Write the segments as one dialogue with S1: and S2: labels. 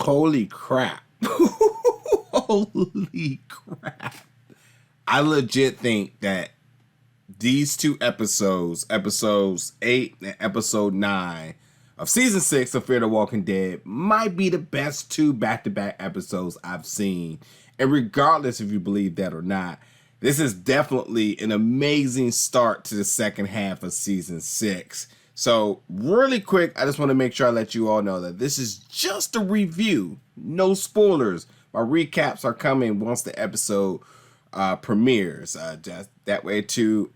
S1: Holy crap. Holy crap. I legit think that these two episodes, episodes 8 and episode 9 of season 6 of Fear the Walking Dead, might be the best two back-to-back episodes I've seen. And regardless if you believe that or not, this is definitely an amazing start to the second half of season 6. So really quick, I just want to make sure I let you all know that this is just a review. No spoilers. My recaps are coming once the episode premieres. Just that way to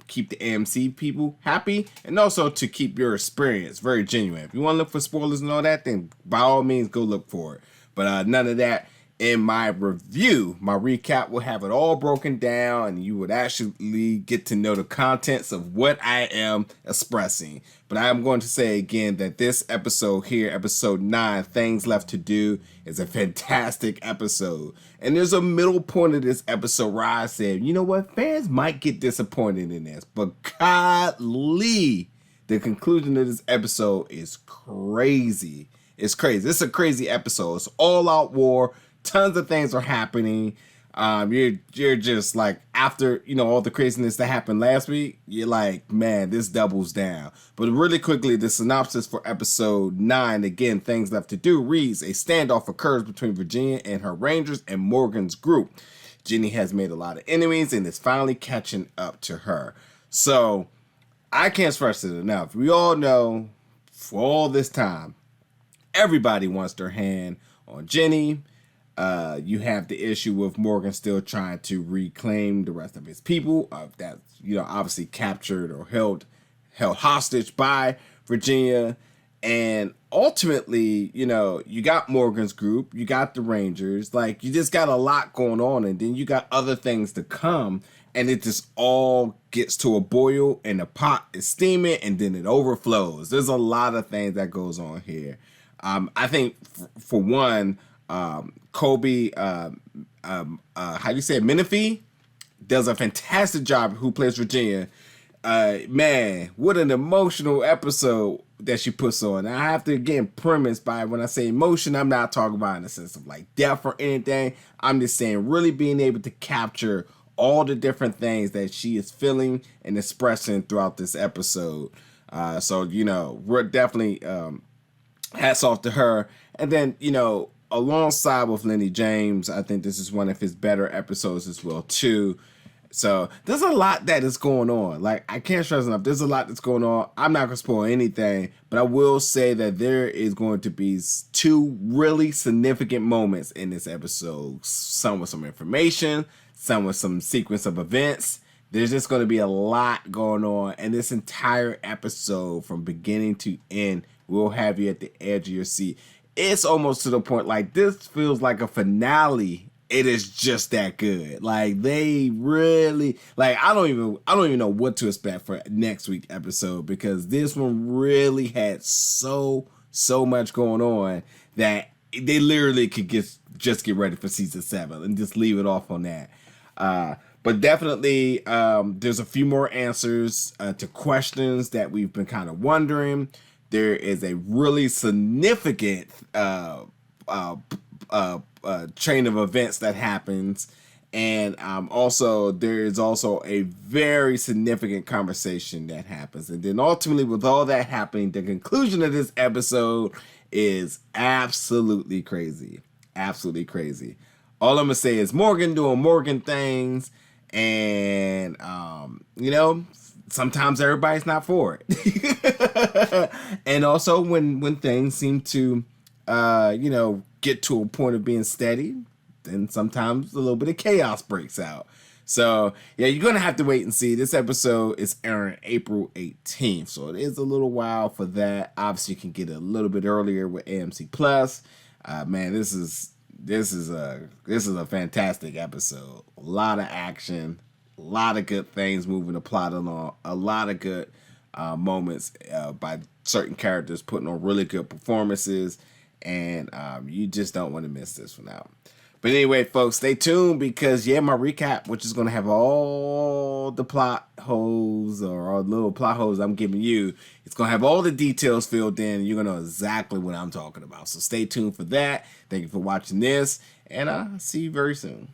S1: keep the AMC people happy and also to keep your experience very genuine. If you want to look for spoilers and all that, then by all means go look for it. But none of that. In my review, my recap will have it all broken down and you would actually get to know the contents of what I am expressing. But I am going to say again that this episode here, episode 9, Things Left to Do, is a fantastic episode. And there's a middle point of this episode where I said, you know what, fans might get disappointed in this, but golly, the conclusion of this episode is crazy. It's crazy. It's a crazy episode. It's all out war. Tons of things are happening. You're just like, after, you know, all the craziness that happened last week, you're like, man, this doubles down. But really quickly, the synopsis for episode 9, again, Things Left to Do, reads: a standoff occurs between Virginia and her Rangers and Morgan's group. Ginny has made a lot of enemies and is finally catching up to her. So I can't stress it enough. We all know for all this time, everybody wants their hand on Ginny. You have the issue with Morgan still trying to reclaim the rest of his people that's, you know, obviously captured or held hostage by Virginia. And ultimately, you know, you got Morgan's group, you got the Rangers, like you just got a lot going on, and then you got other things to come, and it just all gets to a boil and the pot is steaming and then it overflows. There's a lot of things that goes on here. I think for one, Kobe, how do you say it? Menifee does a fantastic job. Who plays Virginia? Man, what an emotional episode that she puts on. I have to again premise by when I say emotion, I'm not talking about in the sense of like death or anything. I'm just saying really being able to capture all the different things that she is feeling and expressing throughout this episode. So you know, we're definitely hats off to her. And then, you know, alongside with Lenny James, I think this is one of his better episodes as well too. So there's a lot that is going on. Like, I can't stress enough, there's a lot that's going on. I'm not gonna spoil anything, but I will say that there is going to be 2 really significant moments in this episode. Some with some information, some with some sequence of events. There's just going to be a lot going on, and this entire episode from beginning to end will have you at the edge of your seat. It's almost to the point like this feels like a finale. It is just that good. Like they really, like I don't even know what to expect for next week's episode, because this one really had so much going on that they literally could just get ready for season 7 and just leave it off on that. But definitely, there's a few more answers to questions that we've been kind of wondering. There is a really significant chain of events that happens, and also there is also a very significant conversation that happens. And then ultimately, with all that happening, the conclusion of this episode is absolutely crazy. Absolutely crazy. All I'm gonna say is Morgan doing Morgan things, and you know, sometimes everybody's not for it. And also when things seem to you know, get to a point of being steady, then sometimes a little bit of chaos breaks out. So yeah, you're gonna have to wait and see. This episode is airing April 18th, so it is a little while for that. Obviously you can get it a little bit earlier with AMC Plus. Man, this is a fantastic episode. A lot of action, a lot of good things moving the plot along, a lot of good moments by certain characters putting on really good performances, and you just don't want to miss this one out. But anyway, folks, stay tuned because, yeah, my recap, which is going to have all the plot holes or all the little plot holes I'm giving you, it's going to have all the details filled in. And you're going to know exactly what I'm talking about. So stay tuned for that. Thank you for watching this, and I'll see you very soon.